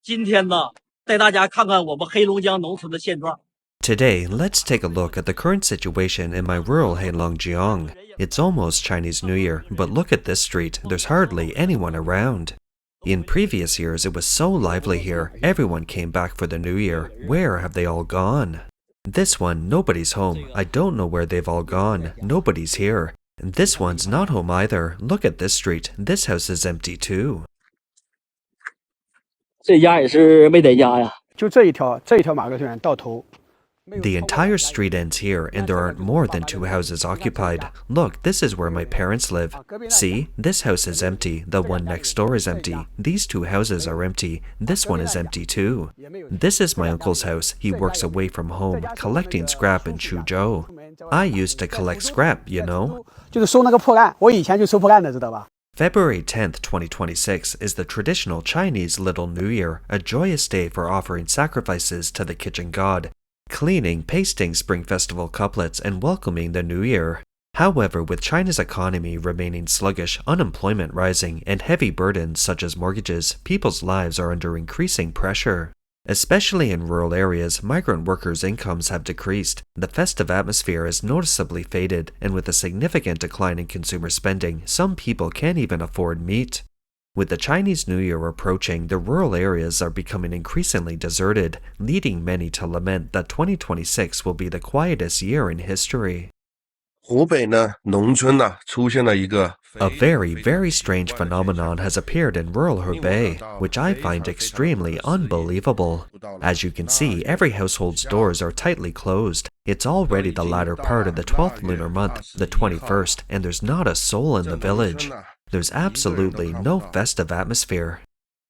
今天呢，带大家看看我们黑龙江农村的现状。 Today, let's take a look at the current situation in my rural Heilongjiang. It's almost Chinese New Year, but look at this street, there's hardly anyone around. In previous years, it was so lively here, everyone came back for the New Year. Where have they all gone? This one, nobody's home. I don't know where they've all gone. Nobody's here. This one's not home either. Look at this street, this house is empty too. 这家也是没在家呀。就这一条马路线到头。 The entire street ends here, and there aren't more than 2 houses occupied. Look, this is where my parents live. See, this house is empty, the one next door is empty. These 2 houses are empty, this one is empty too. This is my uncle's house. He works away from home, collecting scrap in Chuzhou. I used to collect scrap, you know. 就是收那个破烂，我以前就收破烂的，知道吧？ February 10th, 2026 is the traditional Chinese Little New Year, a joyous day for offering sacrifices to the kitchen god, cleaning, pasting Spring Festival couplets, and welcoming the New Year. However, with China's economy remaining sluggish, unemployment rising, and heavy burdens such as mortgages, people's lives are under increasing pressure. Especially in rural areas, migrant workers' incomes have decreased, the festive atmosphere has noticeably faded, and with a significant decline in consumer spending, some people can't even afford meat. With the Chinese New Year approaching, the rural areas are becoming increasingly deserted, leading many to lament that 2026 will be the quietest year in history. 湖北呢，农村呢，出现了一个 A very, very strange phenomenon has appeared in rural Hubei, which I find extremely unbelievable. As you can see, every household's doors are tightly closed. It's already the latter part of the 12th lunar month, the 21st, and there's not a soul in the village. There's absolutely no festive atmosphere.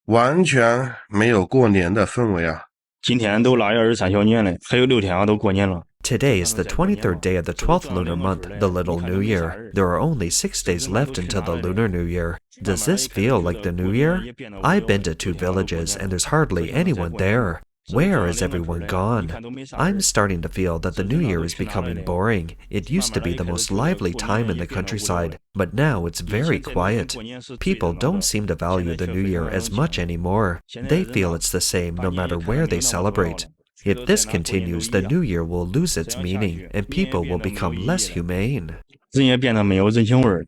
完全没有过年的氛围啊！今天都腊月23小年了，还有6天都过年了。 Today is the 23rd day of the 12th lunar month, the Little New Year. There are only 6 days left until the Lunar New Year. Does this feel like the New Year? I've been to 2 villages and there's hardly anyone there. Where is everyone gone? I'm starting to feel that the New Year is becoming boring. It used to be the most lively time in the countryside, but now it's very quiet. People don't seem to value the New Year as much anymore. They feel it's the same no matter where they celebrate. If this continues, the New Year will lose its meaning, and people will become less humane. 人也变得没有人情味儿。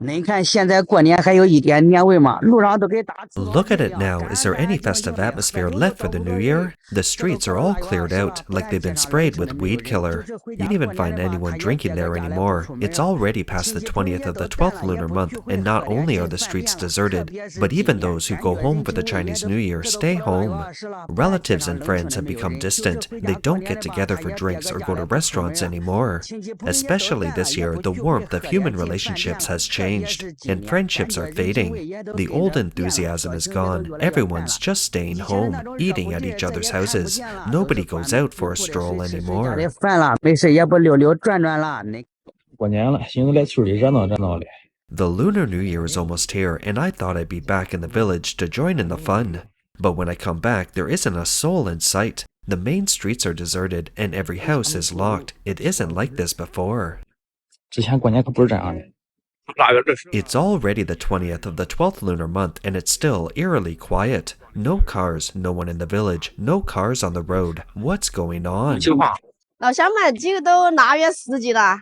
您看现在过年还有一点年味吗？路上都给打。 Look at it now. Is there any festive atmosphere left for the New Year? The streets are all cleared out, like they've been sprayed with weed killer. You don't even find anyone drinking there anymore. It's already past the 20th of the 12th lunar month, and not only are the streets deserted, but even those who go home for the Chinese New Year stay home. Relatives and friends have become distant. They don't get together for drinks or go to restaurants anymore. Especially this year, the warmth of human relationships has changed, and friendships are fading. The old enthusiasm is gone. Everyone's just staying home, eating at each other's houses. Nobody goes out for a stroll anymore. 没事也不溜溜转转了。过年了，寻思来村里热闹热闹的。 The Lunar New Year is almost here, and I thought I'd be back in the village to join in the fun. But when I come back, there isn't a soul in sight. The main streets are deserted, and every house is locked. It isn't like this before. 之前过年可不是这样的。 It's already the 20th of the 12th lunar month, and it's still eerily quiet. No cars, no one in the village, no cars on the road. What's going on? 老乡们，几个都腊月4几了。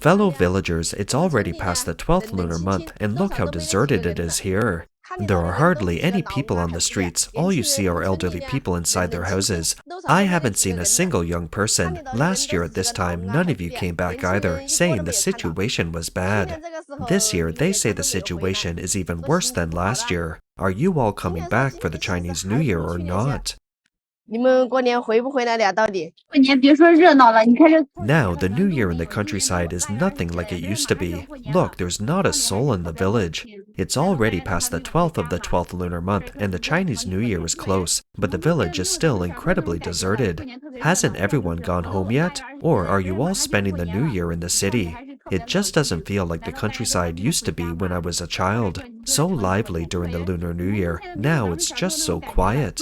Fellow villagers, it's already past the 12th lunar month, and look how deserted it is here. There are hardly any people on the streets. All you see are elderly people inside their houses. I haven't seen a single young person. Last year at this time, none of you came back either, saying the situation was bad. This year, they say the situation is even worse than last year. Are you all coming back for the Chinese New Year or not? 你们过年回不回来了？到底？ Now, the New Year in the countryside is nothing like it used to be. Look, there's not a soul in the village. It's already past the 12th of the 12th lunar month, and the Chinese New Year is close, but the village is still incredibly deserted. Hasn't everyone gone home yet? Or are you all spending the New Year in the city? It just doesn't feel like the countryside used to be when I was a child. So lively during the Lunar New Year. Now it's just so quiet.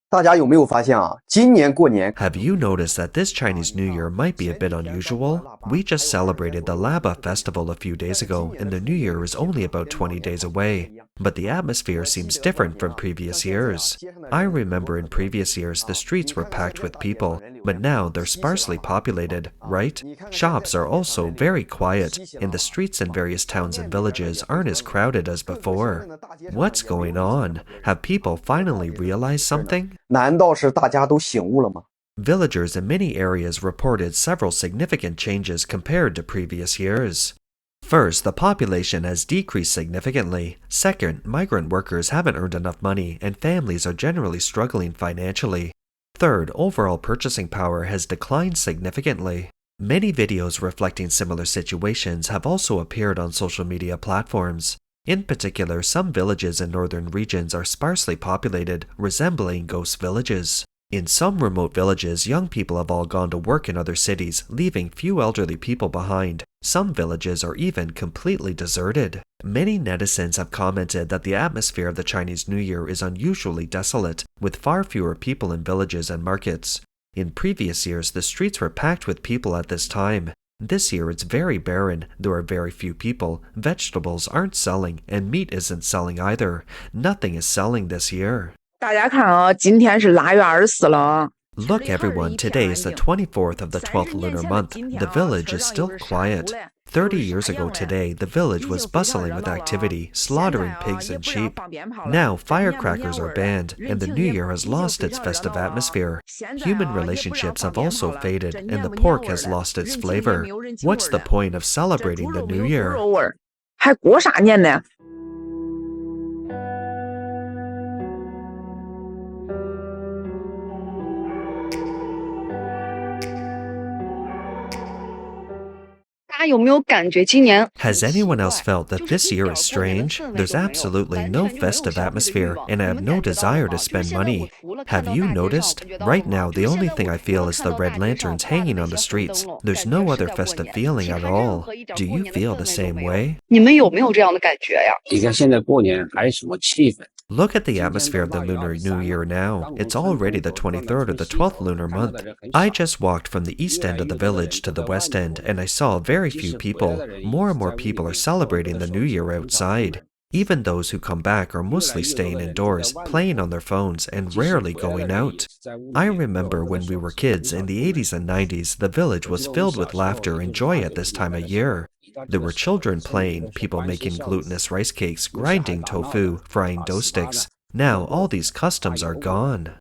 大家有没有发现啊？今年过年 Have you noticed that this Chinese New Year might be a bit unusual? We just celebrated the Laba festival a few days ago, and the New Year is only about 20 days away. But the atmosphere seems different from previous years. I remember in previous years the streets were packed with people, but now they're sparsely populated, right? Shops are also very quiet, and the streets in various towns and villages aren't as crowded as before. What's going on? Have people finally realized something? 难道是大家都醒悟了吗？ Villagers in many areas reported several significant changes compared to previous years. First, the population has decreased significantly. Second, migrant workers haven't earned enough money and families are generally struggling financially. Third, overall purchasing power has declined significantly. Many videos reflecting similar situations have also appeared on social media platforms. In particular, some villages in northern regions are sparsely populated, resembling ghost villages. In some remote villages, young people have all gone to work in other cities, leaving few elderly people behind. Some villages are even completely deserted. Many netizens have commented that the atmosphere of the Chinese New Year is unusually desolate, with far fewer people in villages and markets. In previous years, the streets were packed with people at this time. This year it's very barren, there are very few people, vegetables aren't selling, and meat isn't selling either. Nothing is selling this year. 大家看啊，今天是腊月24了。 Look everyone, today is the 24th of the 12th lunar month. The village is still quiet. 30 years ago today, the village was bustling with activity, slaughtering pigs and sheep. Now, firecrackers are banned, and the New Year has lost its festive atmosphere. Human relationships have also faded, and the pork has lost its flavor. What's the point of celebrating the New Year? 还过啥年呢？ Has anyone else felt that this year is strange? There's absolutely no festive atmosphere, and I have no desire to spend money. Have you noticed? Right now, the only thing I feel is the red lanterns hanging on the streets. There's no other festive feeling at all. Do you feel the same way? 你们有没有这样的感觉呀？你看现在过年还什么气氛？ Look at the atmosphere of the Lunar New Year now. It's already the 23rd of the 12th lunar month. I just walked from the east end of the village to the west end, and I saw very few people. More and more people are celebrating the New Year outside. Even those who come back are mostly staying indoors, playing on their phones, and rarely going out. I remember when we were kids in the 80s and 90s, the village was filled with laughter and joy at this time of year. There were children playing, people making glutinous rice cakes, grinding tofu, frying dough sticks. Now all these customs are gone.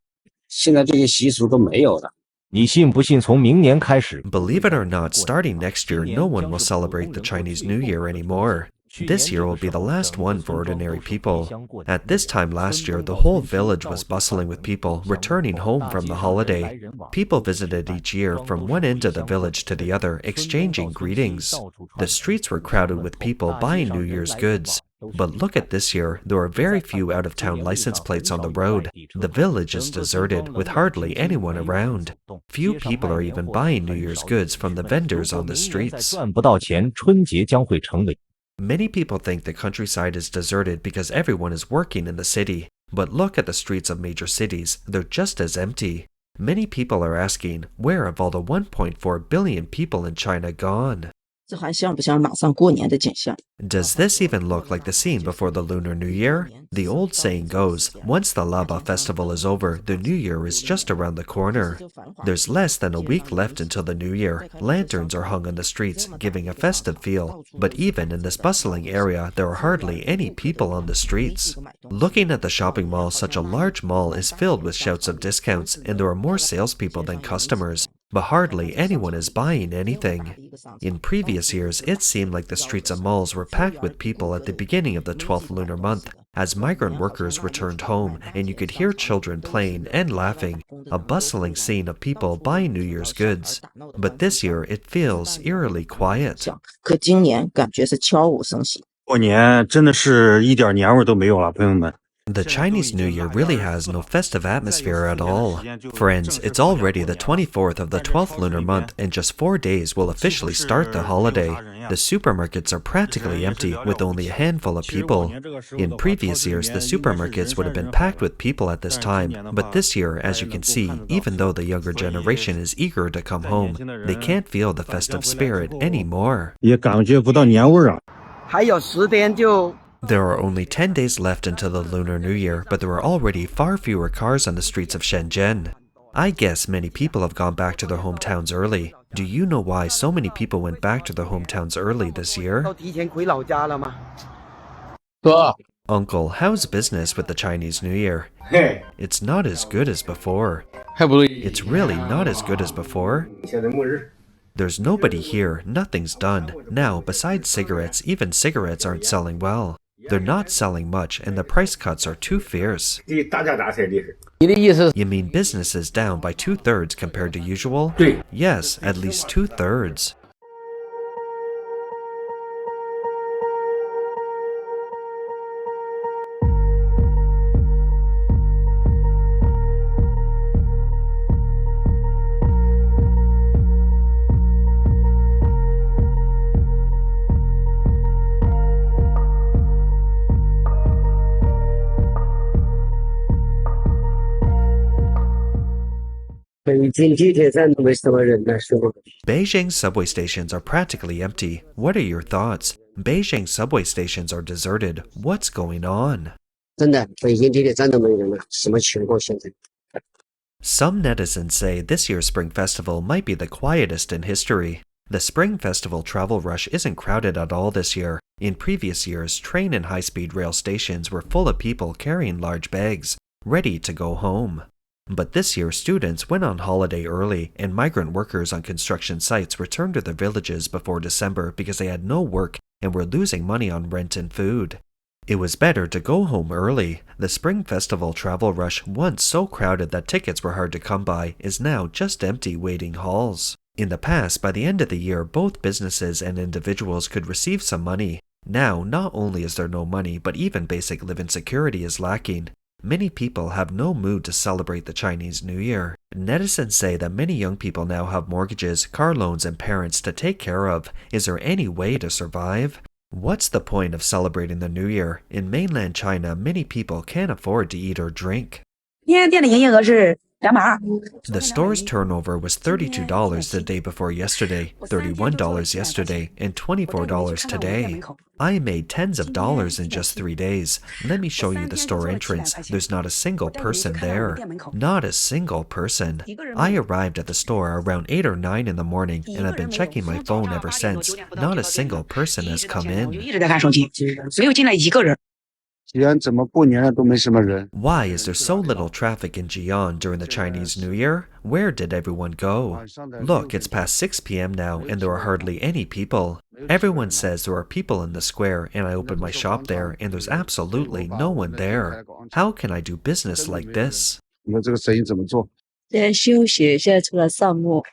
现在这些习俗都没有了。 你信不信从明年开始 Believe it or not, starting next year, no one will celebrate the Chinese New Year anymore. This year will be the last one for ordinary people. At this time last year, the whole village was bustling with people returning home from the holiday. People visited each year from one end of the village to the other, exchanging greetings. The streets were crowded with people buying New Year's goods. But look at this year, there are very few out-of-town license plates on the road. The village is deserted, with hardly anyone around. Few people are even buying New Year's goods from the vendors on the streets. 赚不到钱，春节将会成为 Many people think the countryside is deserted because everyone is working in the city. But look at the streets of major cities, they're just as empty. Many people are asking, where have all the 1.4 billion people in China gone? 这还像不像马上过年的景象？ Does this even look like the scene before the Lunar New Year? The old saying goes, once the Laba festival is over, the New Year is just around the corner. There's less than a week left until the New Year. Lanterns are hung on the streets, giving a festive feel. But even in this bustling area, there are hardly any people on the streets. Looking at the shopping mall, such a large mall is filled with shouts of discounts, and there are more salespeople than customers. But hardly anyone is buying anything. In previous years, it seemed like the streets of malls were packed with people at the beginning of the 12th lunar month, as migrant workers returned home, and you could hear children playing and laughing, a bustling scene of people buying New Year's goods. But this year, it feels eerily quiet. 可今年感觉是悄无声息。过年真的是一点年味都没有了，朋友们。The Chinese New Year really has no festive atmosphere at all. Friends, it's already the 24th of the 12th lunar month, and just 4 days will officially start the holiday. The supermarkets are practically empty, with only a handful of people. In previous years, the supermarkets would have been packed with people at this time, but this year, as you can see, even though the younger generation is eager to come home, they can't feel the festive spirit anymore. 也感觉不到年味儿啊。还有10天就 There are only 10 days left until the Lunar New Year, but there are already far fewer cars on the streets of Shenzhen. I guess many people have gone back to their hometowns early. Do you know why so many people went back to their hometowns early this year? 都提前回老家了吗？ Uncle, how's business with the Chinese New Year? It's not as good as before. It's really not as good as before. There's nobody here, nothing's done. Now, besides cigarettes, even cigarettes aren't selling well. They're not selling much, and the price cuts are too fierce. You mean business is down by 2/3 compared to usual? Yes, at least 2/3. Beijing subway stations are practically empty. What are your thoughts? Beijing subway stations are deserted. What's going on? 真的，北京地铁站都没人了，什么情况现在？ Some netizens say this year's Spring Festival might be the quietest in history. The Spring Festival travel rush isn't crowded at all this year. In previous years, train and high-speed rail stations were full of people carrying large bags, ready to go home. But this year, students went on holiday early, and migrant workers on construction sites returned to their villages before December because they had no work and were losing money on rent and food. It was better to go home early. The Spring Festival travel rush, once so crowded that tickets were hard to come by, is now just empty waiting halls. In the past, by the end of the year, both businesses and individuals could receive some money. Now, not only is there no money, but even basic living security is lacking. Many people have no mood to celebrate the Chinese New Year. Netizens say that many young people now have mortgages, car loans, and parents to take care of. Is there any way to survive? What's the point of celebrating the New Year? In mainland China, many people can't afford to eat or drink. 今天店的营业额是220。 The store's turnover was $32 the day before yesterday, $31 yesterday, and $24 today. I made tens of dollars in just 3 days. Let me show you the store entrance. There's not a single person there. Not a single person. I arrived at the store around 8 or 9 in the morning, and I've been checking my phone ever since. Not a single person has come in. 一直在看手机，没有进来一个人。 Why is there so little traffic in Jian during the Chinese New Year? Where did everyone go? Look, it's past 6 p.m. now and there are hardly any people. Everyone says there are people in the square, and I opened my shop there and there's absolutely no one there. How can I do business like this? 先休息，现在出来散步，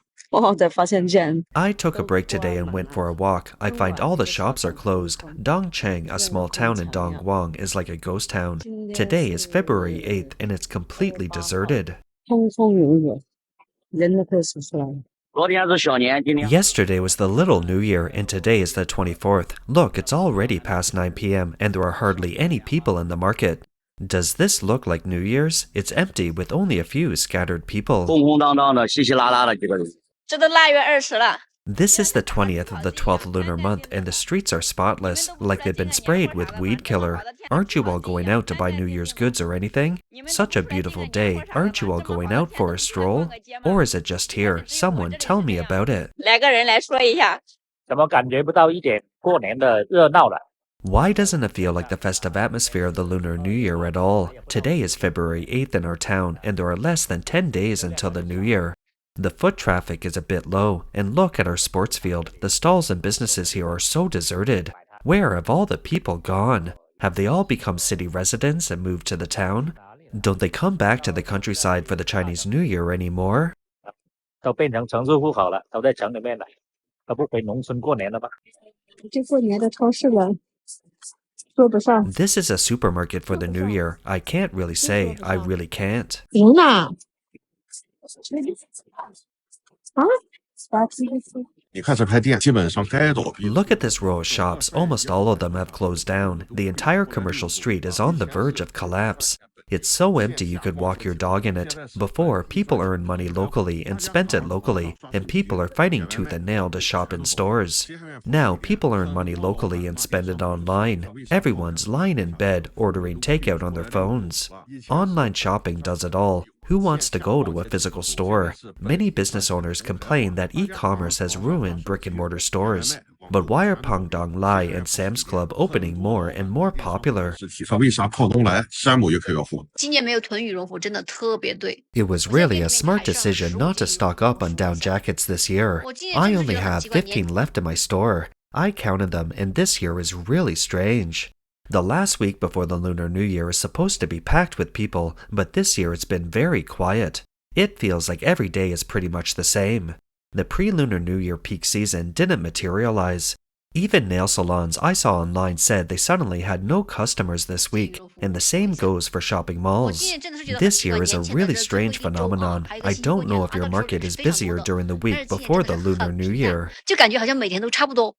才发现见。 I took a break today and went for a walk. I find all the shops are closed. Dongcheng, a small town in Dongguang, is like a ghost town. Today is February 8th and it's completely deserted. 风风雨雨，人都快死出来了。 Yesterday was the Little New Year and today is the 24th. Look, it's already past 9 p.m. and there are hardly any people in the market. Does this look like New Year's? It's empty with only a few scattered people. 空空荡荡的，稀稀拉拉的几个人。这都腊月20了。 This is the 20th of the 12th lunar month and the streets are spotless, like they've been sprayed with weed killer. Aren't you all going out to buy New Year's goods or anything? Such a beautiful day. Aren't you all going out for a stroll? Or is it just here? Someone tell me about it. 来个人来说一下。怎么感觉不到一点过年的热闹了？ Why doesn't it feel like the festive atmosphere of the Lunar New Year at all? Today is February 8th in our town and there are less than 10 days until the New Year. The foot traffic is a bit low, and look at our sports field. The stalls and businesses here are so deserted. Where have all the people gone? Have they all become city residents and moved to the town? Don't they come back to the countryside for the Chinese New Year anymore? 都变成城市户口了，都在城里面了，都不回农村过年了吧？这过年的超市了。说不上。 This is a supermarket for the new year. I can't really say. I really can't. 赢呢？啊？ 你看这排店基本上该倒闭。 Look at this row of shops. Almost all of them have closed down. The entire commercial street is on the verge of collapse. It's so empty you could walk your dog in it. Before, people earned money locally and spent it locally, and people are fighting tooth and nail to shop in stores. Now, people earn money locally and spend it online. Everyone's lying in bed ordering takeout on their phones. Online shopping does it all. Who wants to go to a physical store? Many business owners complain that e-commerce has ruined brick-and-mortar stores. But why are Pangdong Lai and Sam's Club opening more and more popular? 提出为啥泡东来山姆又开要货？ 今年没有囤羽绒服，真的特别对。 It was really a smart decision not to stock up on down jackets this year. I only have 15 left in my store. I counted them, and this year is really strange. The last week before the Lunar New Year is supposed to be packed with people, but this year it's been very quiet. It feels like every day is pretty much the same. The pre-Lunar New Year peak season didn't materialize. Even nail salons I saw online said they suddenly had no customers this week, and the same goes for shopping malls. This year is a really strange phenomenon. I don't know if your market is busier during the week before the Lunar New Year. 就感觉好像每天都差不多。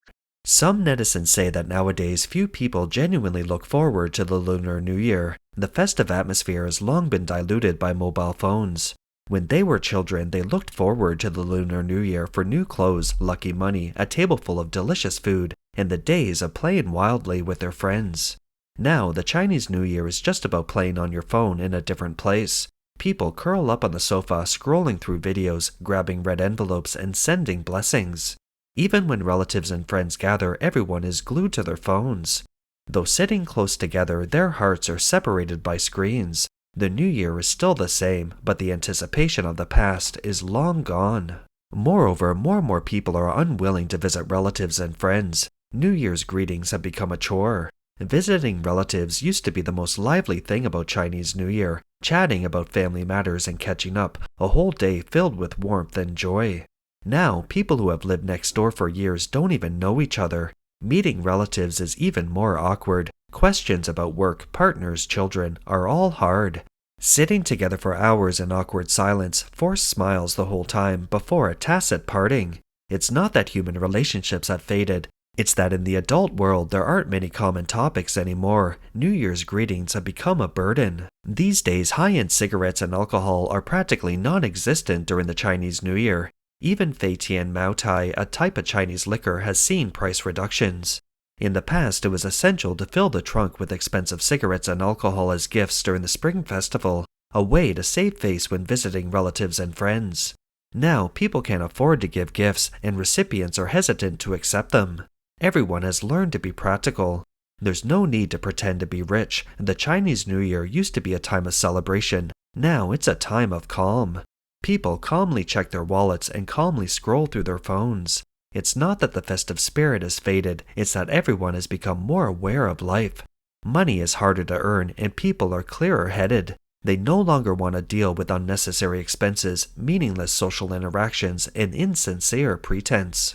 Some netizens say that nowadays few people genuinely look forward to the Lunar New Year. The festive atmosphere has long been diluted by mobile phones. When they were children, they looked forward to the Lunar New Year for new clothes, lucky money, a table full of delicious food, and the days of playing wildly with their friends. Now, the Chinese New Year is just about playing on your phone in a different place. People curl up on the sofa, scrolling through videos, grabbing red envelopes, and sending blessings. Even when relatives and friends gather, everyone is glued to their phones. Though sitting close together, their hearts are separated by screens. The new year is still the same, but the anticipation of the past is long gone. Moreover, more and more people are unwilling to visit relatives and friends. New Year's greetings have become a chore. Visiting relatives used to be the most lively thing about Chinese New Year, chatting about family matters and catching up, a whole day filled with warmth and joy. Now, people who have lived next door for years don't even know each other. Meeting relatives is even more awkward. Questions about work, partners, children are all hard. Sitting together for hours in awkward silence, forced smiles the whole time before a tacit parting. It's not that human relationships have faded. It's that in the adult world there aren't many common topics anymore. New Year's greetings have become a burden. These days, high-end cigarettes and alcohol are practically non-existent during the Chinese New Year. Even Fei Tian Mao Tai, a type of Chinese liquor, has seen price reductions. In the past, it was essential to fill the trunk with expensive cigarettes and alcohol as gifts during the Spring Festival, a way to save face when visiting relatives and friends. Now, people can't afford to give gifts, and recipients are hesitant to accept them. Everyone has learned to be practical. There's no need to pretend to be rich. The Chinese New Year used to be a time of celebration. Now it's a time of calm. People calmly check their wallets and calmly scroll through their phones. It's not that the festive spirit has faded, it's that everyone has become more aware of life. Money is harder to earn and people are clearer headed. They no longer want to deal with unnecessary expenses, meaningless social interactions, and insincere pretense.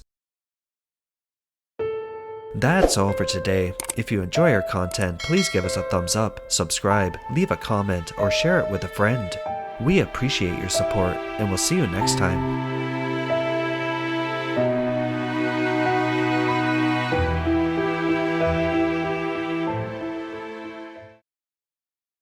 That's all for today. If you enjoy our content, please give us a thumbs up, subscribe, leave a comment, or share it with a friend. We appreciate your support, and we'll see you next time.